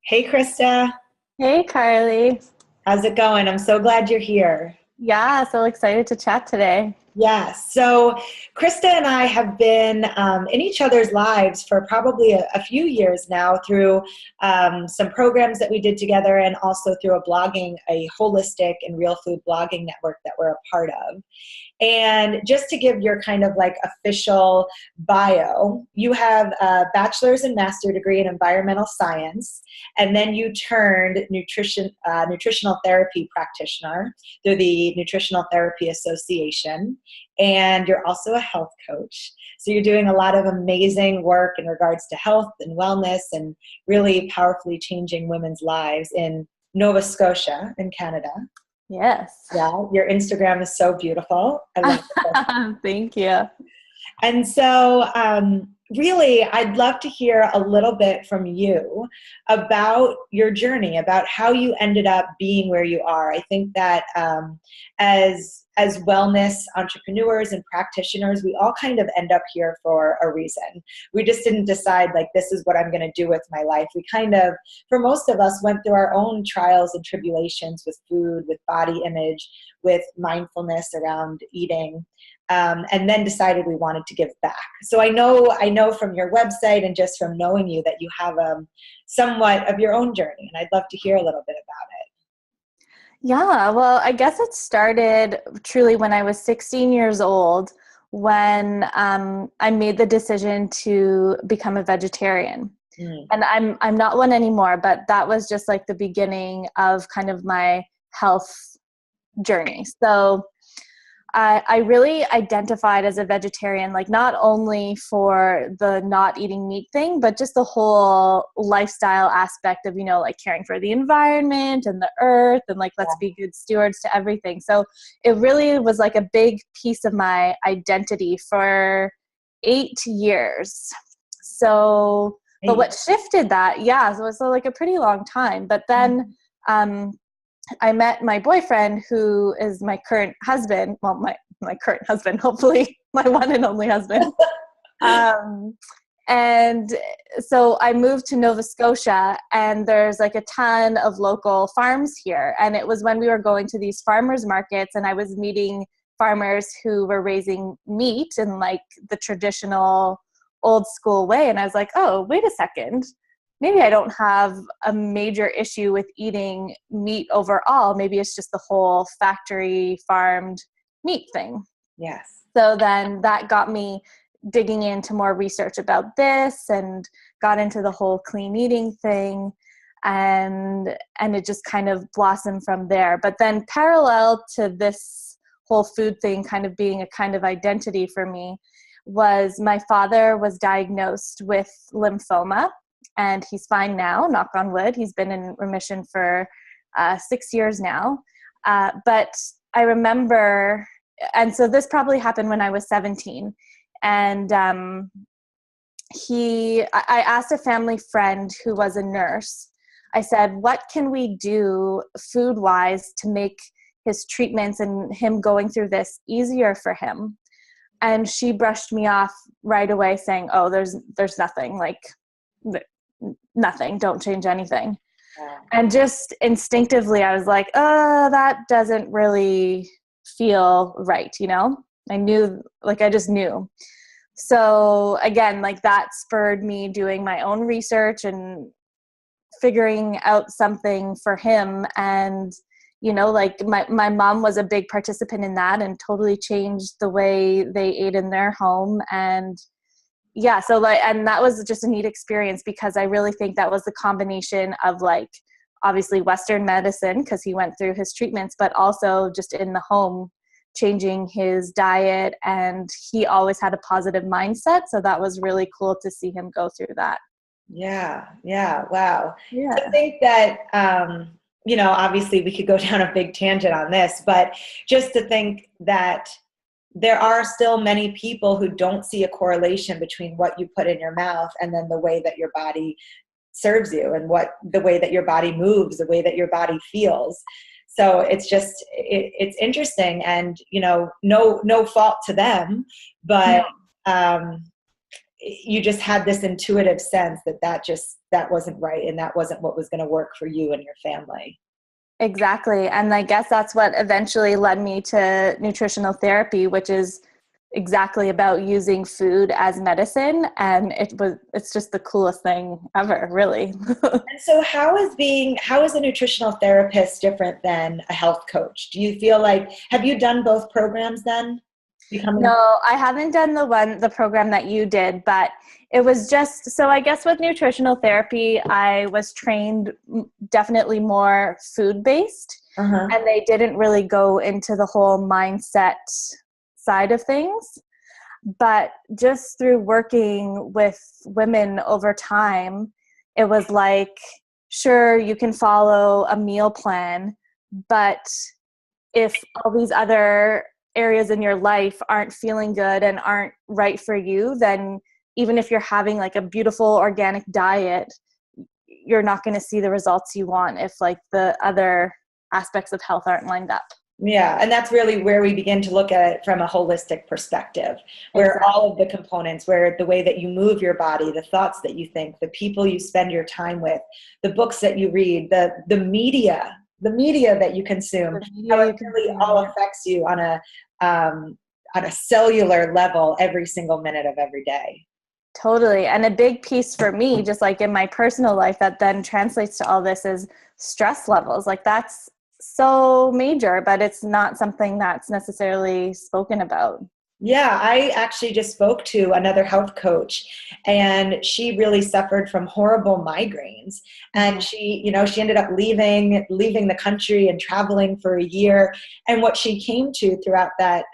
Hey, Krista. Hey, Carly. How's it going? I'm so glad you're here. Yeah, so excited to chat today. Yes. So Krista and I have been in each other's lives for probably a few years now through some programs that we did together and also through a holistic and real food blogging network that we're a part of. And just to give your kind of like official bio, you have a bachelor's and master degree in environmental science, and then you turned nutritional therapy practitioner through the Nutritional Therapy Association, and you're also a health coach. So you're doing a lot of amazing work in regards to health and wellness and really powerfully changing women's lives in Nova Scotia in Canada. Yes. Yeah, your Instagram is so beautiful. I love it. Thank you. And so, really, I'd love to hear a little bit from you about your journey, about how you ended up being where you are. I think that as wellness entrepreneurs and practitioners, we all kind of end up here for a reason. We just didn't decide like this is what I'm going to do with my life. We kind of, for most of us, went through our own trials and tribulations with food, with body image, with mindfulness around eating. And then decided we wanted to give back. So I know from your website and just from knowing you that you have somewhat of your own journey, and I'd love to hear a little bit about it. Yeah, well, I guess it started truly when I was 16 years old when I made the decision to become a vegetarian. And I'm not one anymore, but that was just like the beginning of kind of my health journey. So I really identified as a vegetarian, like not only for the not eating meat thing, but just the whole lifestyle aspect of, like caring for the environment and the earth and like, let's be good stewards to everything. So it really was like a big piece of my identity for 8 years. So, but what shifted that, so it was like a pretty long time. But then, I met my boyfriend, who is my current husband. Well, my current husband, hopefully my one and only husband. And so I moved to Nova Scotia, and there's like a ton of local farms here. And it was when we were going to these farmers markets, and I was meeting farmers who were raising meat in like the traditional old school way. And I was like, oh, wait a second. Maybe I don't have a major issue with eating meat overall. Maybe it's just the whole factory farmed meat thing. Yes. So then that got me digging into more research about this and got into the whole clean eating thing. And it just kind of blossomed from there. But then parallel to this whole food thing kind of being a kind of identity for me was my father was diagnosed with lymphoma. And he's fine now, knock on wood. He's been in remission for 6 years now. But I remember, and so this probably happened when I was 17. And I asked a family friend who was a nurse, I said, what can we do food-wise to make his treatments and him going through this easier for him? And she brushed me off right away saying, oh, there's nothing, like nothing, don't change anything. Yeah. And just instinctively I was like, that doesn't really feel right, I knew, like I just knew. So again, like that spurred me doing my own research and figuring out something for him. And like my mom was a big participant in that and totally changed the way they ate in their home. And so like, and that was just a neat experience because I really think that was the combination of like, obviously Western medicine, because he went through his treatments, but also just in the home, changing his diet. And he always had a positive mindset. So that was really cool to see him go through that. Yeah. Wow. Yeah. I think that, obviously we could go down a big tangent on this, but just to think that there are still many people who don't see a correlation between what you put in your mouth and then the way that your body serves you and the way that your body moves, the way that your body feels. So it's just, it's interesting and, no fault to them, but, you just had this intuitive sense that wasn't right, and that wasn't what was going to work for you and your family. Exactly. And I guess that's what eventually led me to nutritional therapy, which is exactly about using food as medicine. And it's just the coolest thing ever, really. And so how is a nutritional therapist different than a health coach? Do you feel like, have you done both programs then? No, I haven't done the program that you did, but it was just, so I guess with nutritional therapy, I was trained definitely more food-based, and they didn't really go into the whole mindset side of things. But just through working with women over time, it was like, sure, you can follow a meal plan, but if all these other areas in your life aren't feeling good and aren't right for you, then even if you're having like a beautiful organic diet, you're not going to see the results you want if like the other aspects of health aren't lined up. Yeah, and that's really where we begin to look at it from a holistic perspective, where Exactly. all of the components, where the way that you move your body, the thoughts that you think, the people you spend your time with, the books that you read, the media that you consume, how it really all affects you on a cellular level every single minute of every day. Totally. And a big piece for me, just like in my personal life, that then translates to all this is stress levels. Like that's so major, but it's not something that's necessarily spoken about. Yeah, I actually just spoke to another health coach, and she really suffered from horrible migraines. And she ended up leaving the country and traveling for a year. And what she came to throughout that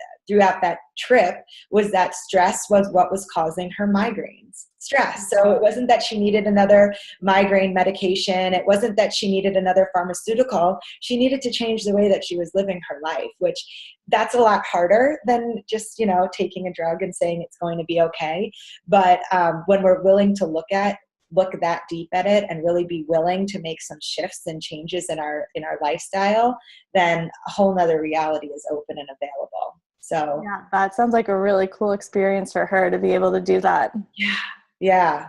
trip was that stress was what was causing her migraines. Stress. So it wasn't that she needed another migraine medication. It wasn't that she needed another pharmaceutical. She needed to change the way that she was living her life, which that's a lot harder than just, taking a drug and saying it's going to be okay. But when we're willing to look that deep at it and really be willing to make some shifts and changes in our lifestyle, then a whole nother reality is open and available. So yeah, that sounds like a really cool experience for her to be able to do that. Yeah,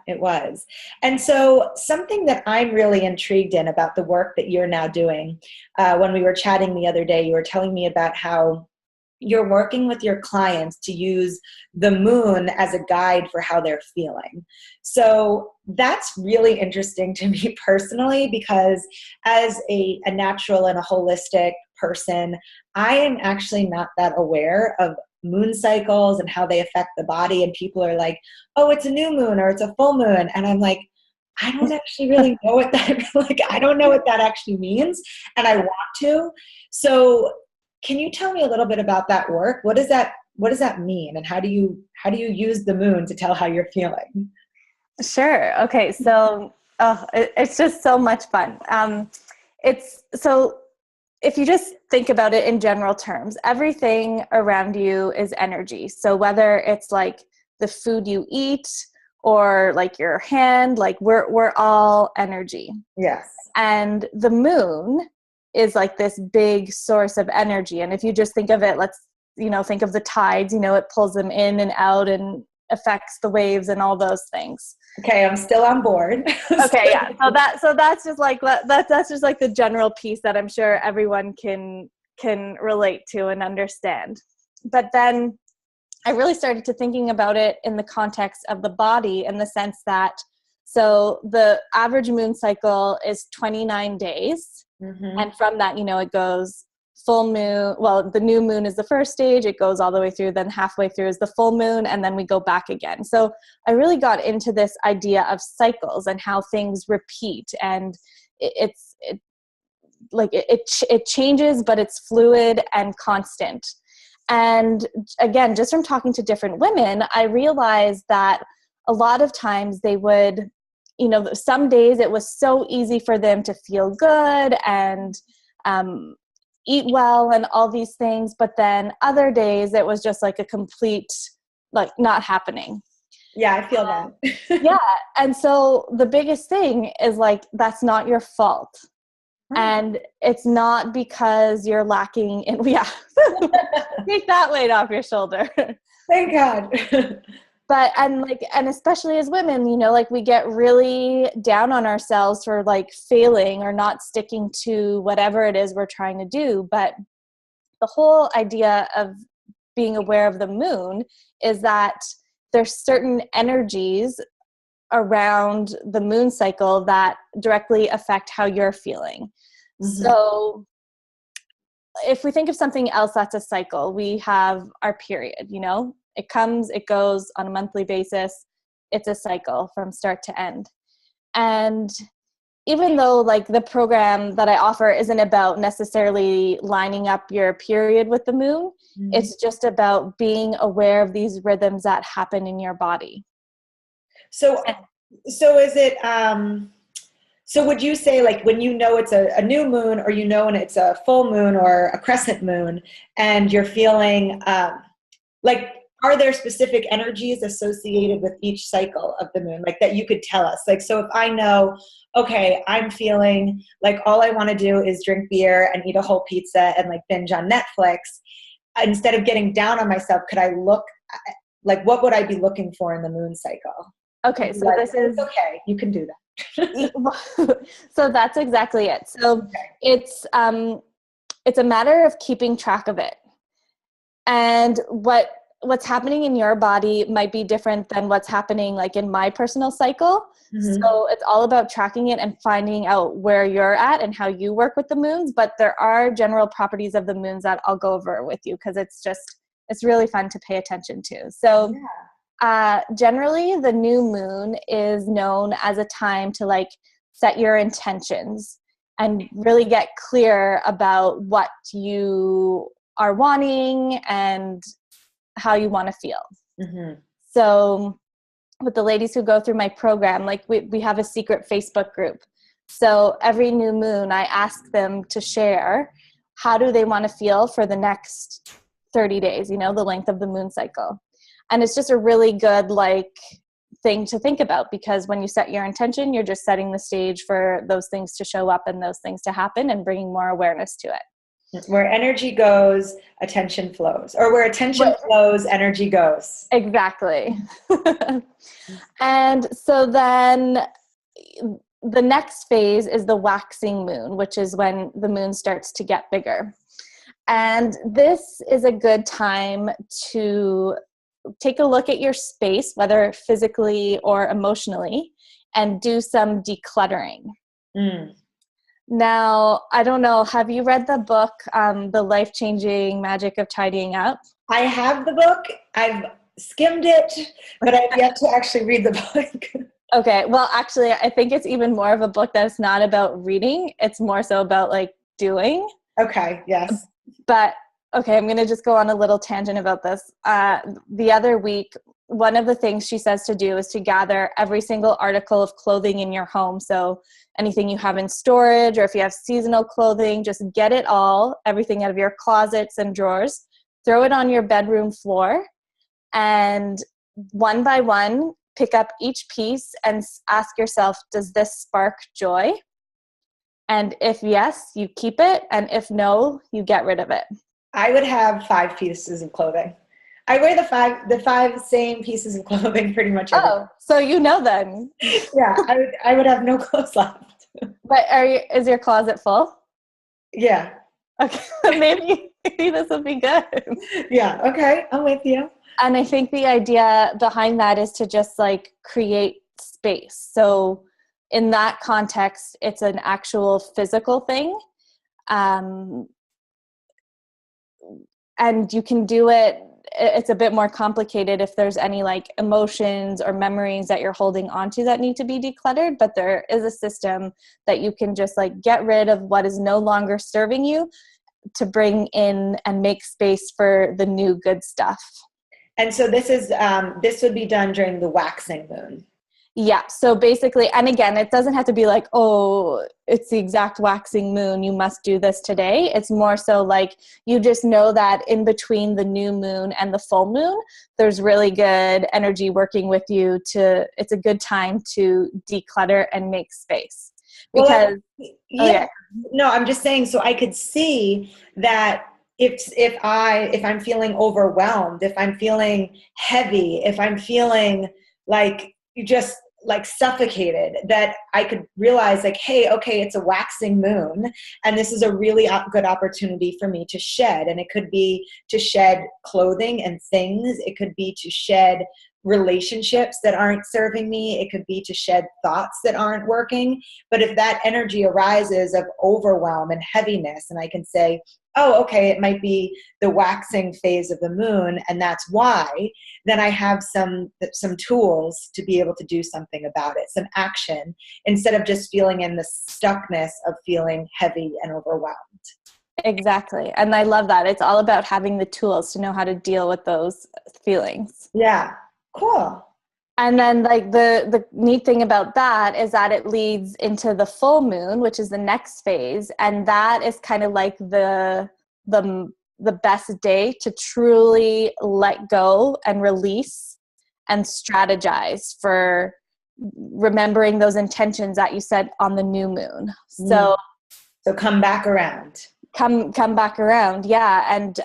it was. And so something that I'm really intrigued in about the work that you're now doing, when we were chatting the other day, you were telling me about how you're working with your clients to use the moon as a guide for how they're feeling. So that's really interesting to me personally, because as a natural and a holistic person, I am actually not that aware of moon cycles and how they affect the body. And people are like, oh, it's a new moon or it's a full moon. And I'm like, I don't actually really know what that, I don't know what that actually means. And I want to. So can you tell me a little bit about that work? What does that mean? And how do you use the moon to tell how you're feeling? Sure. Okay. So it's just so much fun. If you just think about it in general terms, everything around you is energy. So whether it's like the food you eat or like your hand, like we're all energy. Yes. And the moon is like this big source of energy. And if you just think of it, think of the tides, it pulls them in and out and affects the waves and all those things. Okay, I'm still on board. Okay, yeah. So that's just like that's just like the general piece that I'm sure everyone can relate to and understand. But then I really started to thinking about it in the context of the body, in the sense that so the average moon cycle is 29 days. Mm-hmm. And from that, it goes full moon. Well, the new moon is the first stage. It goes all the way through. Then halfway through is the full moon. And then we go back again. So I really got into this idea of cycles and how things repeat. And it changes, but it's fluid and constant. And again, just from talking to different women, I realized that a lot of times they would, some days it was so easy for them to feel good and eat well and all these things. But then other days it was just like a complete, like not happening. Yeah, I feel that. Yeah. And so the biggest thing is like, that's not your fault. And it's not because you're lacking in, take that weight off your shoulder. Thank God. and especially as women, you know, like we get really down on ourselves for like failing or not sticking to whatever it is we're trying to do. But the whole idea of being aware of the moon is that there's certain energies around the moon cycle that directly affect how you're feeling. Mm-hmm. So if we think of something else that's a cycle, we have our period, you know, it comes, it goes on a monthly basis. It's a cycle from start to end. And even though like the program that I offer isn't about necessarily lining up your period with the moon, mm-hmm. it's just about being aware of these rhythms that happen in your body. So is it, so would you say like when you know it's a new moon, or you know when it's a full moon or a crescent moon, and you're feeling like, are there specific energies associated with each cycle of the moon, like that you could tell us? Like, so if I know, okay, I'm feeling like all I want to do is drink beer and eat a whole pizza and like binge on Netflix, instead of getting down on myself, could I look, like what would I be looking for in the moon cycle? Okay, so like, this is... okay, you can do that. So that's exactly it. So okay. It's a matter of keeping track of it. And what's happening in your body might be different than what's happening like in my personal cycle. Mm-hmm. So it's all about tracking it and finding out where you're at and how you work with the moons. But there are general properties of the moons that I'll go over with you, because it's really fun to pay attention to. So generally the new moon is known as a time to like set your intentions and really get clear about what you are wanting and how you want to feel. Mm-hmm. So with the ladies who go through my program, like we have a secret Facebook group. So every new moon, I ask them to share how do they want to feel for the next 30 days, you know, the length of the moon cycle. And it's just a really good like thing to think about, because when you set your intention, you're just setting the stage for those things to show up and those things to happen and bringing more awareness to it. Where energy goes, attention flows. Or where attention flows, energy goes. Exactly. And so then the next phase is the waxing moon, which is when the moon starts to get bigger. And this is a good time to take a look at your space, whether physically or emotionally, and do some decluttering. Mm. Now, I don't know, have you read the book, The Life-Changing Magic of Tidying Up? I have the book. I've skimmed it, but I've yet to actually read the book. Okay, well, actually, I think it's even more of a book that's not about reading. It's more so about, like, doing. Okay, yes. But, okay, I'm going to just go on a little tangent about this. The other week, one of the things she says to do is to gather every single article of clothing in your home. So anything you have in storage, or if you have seasonal clothing, just get it all, everything out of your closets and drawers, throw it on your bedroom floor, and one by one, pick up each piece and ask yourself, does this spark joy? And if yes, you keep it. And if no, you get rid of it. I would have 5 pieces of clothing. I wear the five same pieces of clothing pretty much every day. Oh, so you know then. Yeah, I would have no clothes left. But is your closet full? Yeah. Okay, maybe this would be good. Yeah, okay, I'm with you. And I think the idea behind that is to just like create space. So in that context, it's an actual physical thing. And you can do it. It's a bit more complicated if there's any like emotions or memories that you're holding onto that need to be decluttered, but there is a system that you can just like get rid of what is no longer serving you to bring in and make space for the new good stuff. And so this would be done during the waxing moon. Yeah. So basically, and again, it doesn't have to be like, oh, it's the exact waxing moon, you must do this today. It's more so like you just know that in between the new moon and the full moon, there's really good energy working with you it's a good time to declutter and make space. Because No, I'm just saying, so I could see that if I'm feeling overwhelmed, if I'm feeling heavy, if I'm feeling like just like suffocated, that I could realize like, hey, okay, it's a waxing moon, and this is a really good opportunity for me to shed. And it could be to shed clothing and things. It could be to shed relationships that aren't serving me. It could be to shed thoughts that aren't working. But if that energy arises of overwhelm and heaviness, and I can say, oh, okay, it might be the waxing phase of the moon, and that's why, then I have some tools to be able to do something about it, some action, instead of just feeling in the stuckness of feeling heavy and overwhelmed. Exactly. And I love that. It's all about having the tools to know how to deal with those feelings. Yeah. Cool. And then like the neat thing about that is that it leads into the full moon, which is the next phase. And that is kind of like the best day to truly let go and release and strategize for remembering those intentions that you set on the new moon. So come back around. Come back around. Yeah. And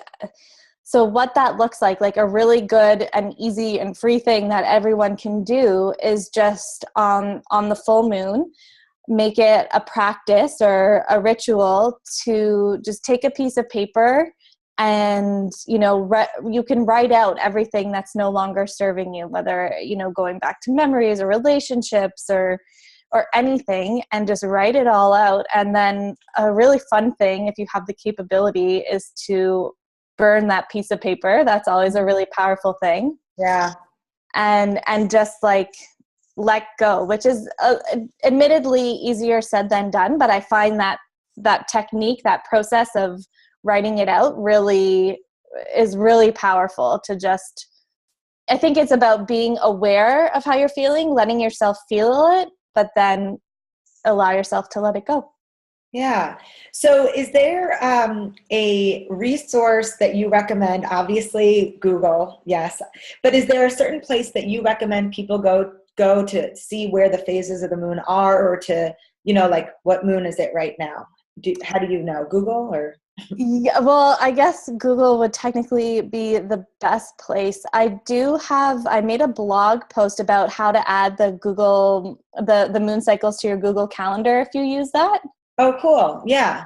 so what that looks like a really good and easy and free thing that everyone can do is just on the full moon, make it a practice or a ritual to just take a piece of paper and, you can write out everything that's no longer serving you, whether, going back to memories or relationships or anything, and just write it all out. And then a really fun thing, if you have the capability, is to burn that piece of paper. That's always a really powerful thing. Yeah. And just like let go, which is admittedly easier said than done. But I find that technique, that process of writing it out is really powerful to just, I think it's about being aware of how you're feeling, letting yourself feel it, but then allow yourself to let it go. Yeah. So is there a resource that you recommend? Obviously Google, yes. But is there a certain place that you recommend people go to see where the phases of the moon are, or to, like what moon is it right now? How do you know? Google or? Yeah, well, I guess Google would technically be the best place. I made a blog post about how to add the moon cycles to your Google Calendar if you use that. Oh, cool. Yeah.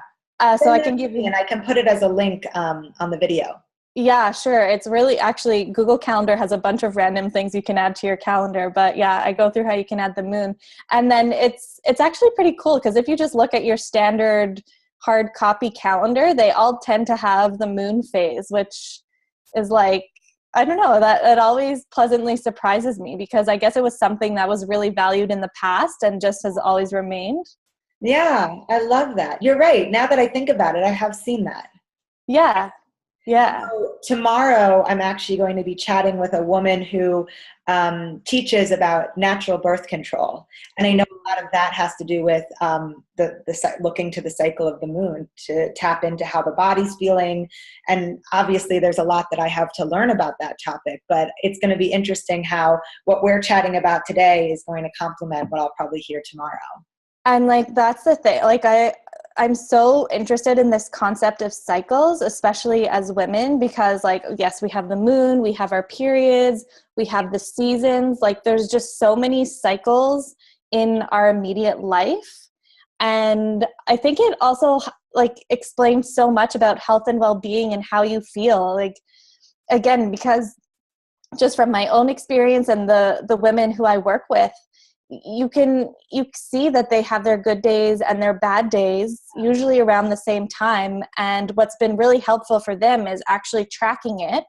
So I can give you, and I can put it as a link on the video. Yeah, sure. It's really actually Google Calendar has a bunch of random things you can add to your calendar, but yeah, I go through how you can add the moon. And then it's actually pretty cool because if you just look at your standard hard copy calendar, they all tend to have the moon phase, which is like, I don't know, that it always pleasantly surprises me because I guess it was something that was really valued in the past and just has always remained. Yeah, I love that. You're right. Now that I think about it, I have seen that. Yeah. Yeah. So tomorrow, I'm actually going to be chatting with a woman who teaches about natural birth control. And I know a lot of that has to do with looking to the cycle of the moon to tap into how the body's feeling. And obviously, there's a lot that I have to learn about that topic. But it's going to be interesting how what we're chatting about today is going to complement what I'll probably hear tomorrow. And like, that's the thing, like I'm so interested in this concept of cycles, especially as women, because like, yes, we have the moon, we have our periods, we have the seasons, like there's just so many cycles in our immediate life. And I think it also like explains so much about health and well-being and how you feel. Like, again, because just from my own experience and the women who I work with, you see that they have their good days and their bad days usually around the same time. And what's been really helpful for them is actually tracking it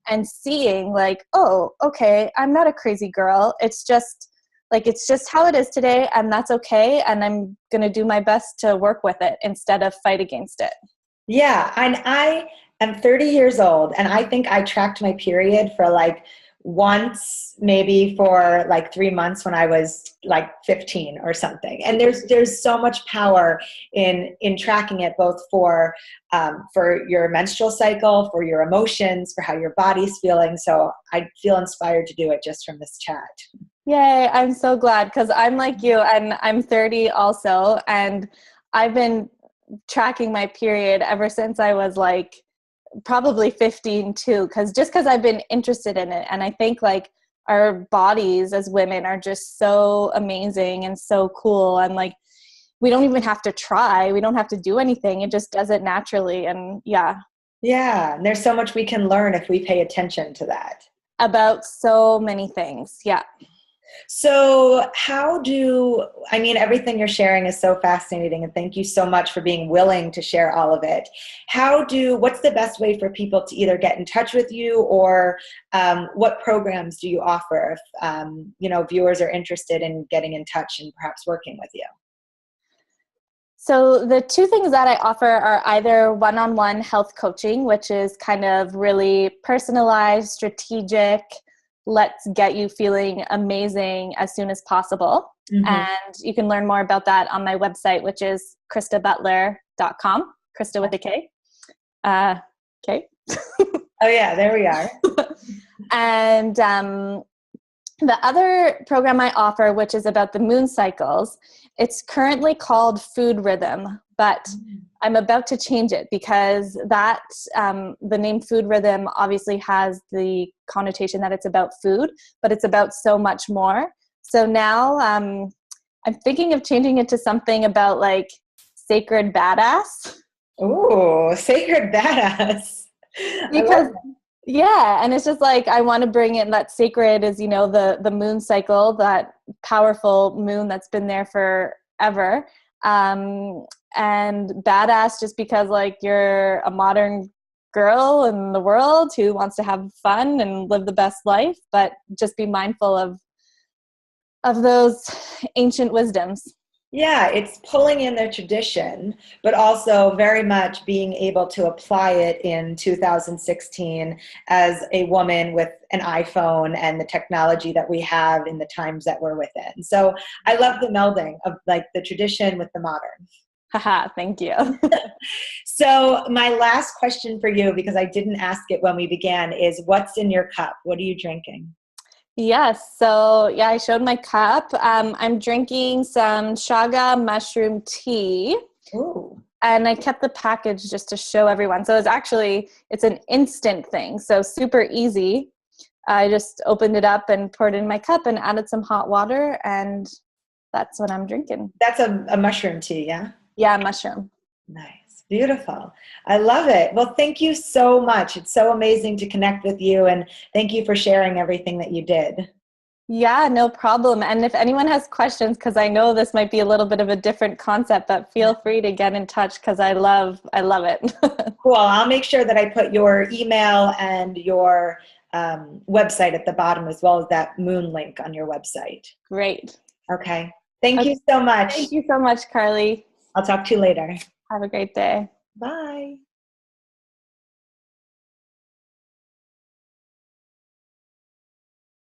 and seeing like, oh, okay, I'm not a crazy girl. It's just how it is today, and that's okay. And I'm going to do my best to work with it instead of fight against it. Yeah. And I am 30 years old, and I think I tracked my period for like once, maybe for like 3 months when I was like 15 or something. And there's so much power in tracking it, both for your menstrual cycle, for your emotions, for how your body's feeling. So I feel inspired to do it just from this chat. Yay, I'm so glad, because I'm like you, and I'm 30 also, and I've been tracking my period ever since I was like probably 15 too, because I've been interested in it. And I think like our bodies as women are just so amazing and so cool. And like, we don't even have to try. We don't have to do anything. It just does it naturally. And yeah. Yeah. And there's so much we can learn if we pay attention to that. About so many things. Yeah. So everything you're sharing is so fascinating, and thank you so much for being willing to share all of it. What's the best way for people to either get in touch with you, or what programs do you offer if, viewers are interested in getting in touch and perhaps working with you? So the two things that I offer are either one-on-one health coaching, which is kind of really personalized, strategic, let's get you feeling amazing as soon as possible. Mm-hmm. And you can learn more about that on my website, which is KristaButler.com, Krista with a K. Okay. Oh yeah, there we are. And the other program I offer, which is about the moon cycles, it's currently called Food Rhythm, but I'm about to change it because the name Food Rhythm obviously has the connotation that it's about food, but it's about so much more. So now I'm thinking of changing it to something about like Sacred Badass. Ooh, Sacred Badass. Because yeah, and it's just like I want to bring in that sacred is, the moon cycle, that powerful moon that's been there forever. And badass just because like you're a modern girl in the world who wants to have fun and live the best life, but just be mindful of those ancient wisdoms. Yeah, it's pulling in their tradition, but also very much being able to apply it in 2016 as a woman with an iPhone and the technology that we have in the times that we're within. So I love the melding of like the tradition with the modern. Haha, thank you. So my last question for you, because I didn't ask it when we began, is what's in your cup? What are you drinking? Yes. So yeah, I showed my cup. I'm drinking some chaga mushroom tea. Ooh. And I kept the package just to show everyone. So it's an instant thing. So super easy. I just opened it up and poured it in my cup and added some hot water, and that's what I'm drinking. That's a mushroom tea, yeah? Yeah, mushroom. Nice. Beautiful. I love it. Well, thank you so much. It's so amazing to connect with you, and thank you for sharing everything that you did. Yeah, no problem. And if anyone has questions, because I know this might be a little bit of a different concept, but feel free to get in touch because I love it. Cool. I'll make sure that I put your email and your website at the bottom, as well as that moon link on your website. Great. Okay. Thank you so much. Thank you so much, Carly. I'll talk to you later. Have a great day. Bye.